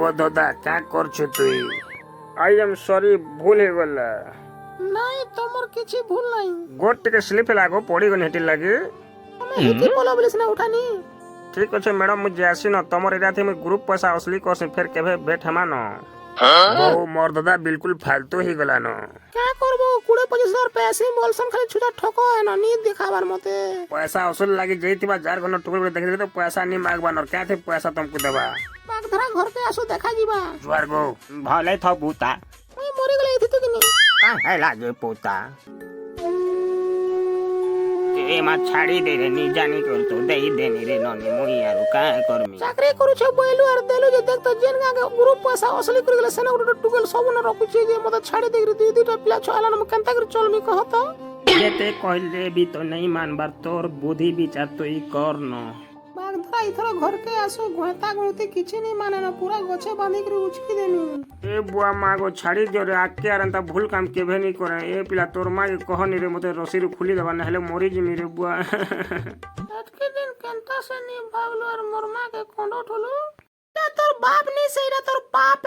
বদদা কা করছো তুই? আই এম সরি, ভুল হয়ে গলা। নাই তোমার কিছু ভুল নাই। গোট টিকে স্লিপ লাগো পড়িগনি হেটি লাগি। আমি হেতি বলা বলিস না উঠানি। ঠিক আছে ম্যাডাম, মুই যাসি ন তোমার এরাতে মুই গ্রুপ পয়সা আসলি করছি, ফের কেবে বেট হেমা ন। বউ মোর দাদা বিলকুল ফালতু হয়ে গলা ন। क्या করবো 20-25 पैसे বলছন খালি ছুটা ঠক না নি দেখাবার মতে। পয়সা আসল লাগি যাইতিবা যার কোনো টুকুর করে দেখি তো পয়সা নি মাগবা ন, কাতে পয়সা তুমকু দেবা। বাগ ধরা ঘরকে আসো দেখা ଯିବା। জুয়ার গো ভালে থ পুতা। মুই মরি গলে এথি তো কিনি। কা হে লাগে পুতা। এ মা ছাড়ি দে রে, নি জানি কর তো দেই দেনি রে ননি মুই আর কা করমি। চাকরি করুছ বইলু আর দেলু যে দেখ তো জেন গাগে গ্রুপ পয়সা আসলি করে গলে সেনা গুটো টুকেল সবন রখুছি যে মতে ছাড়ি দেই রে দুই দুইটা পিলা ছয়লা না কেনতা করে চলমি কহত। যেতে কইলে বি তো নাই মানবার, তোর বুদ্ধি বিচার তুই কর ন। বাগ ধরা ইথর ঘরকে আসো ঘটা গুতে কিছু নি মানে না পুরা গছে বাঁধি করে উচকি দেমি। এ বুয়া মা গো ছাড়ি দিও রে, আকে আর এন্তা ভুল কাম কেভে নি করে। এ পিলা তোর মা কহনি রে মতে রসির খুলি দেবা, না হলে মরি জিমি রে বুয়া। আজকে দিন কেনতা সে নি ভাবলো আর মোর মা কে কোন্ডট হলো। এটা তোর বাপ নি সেইটা তোর বাপ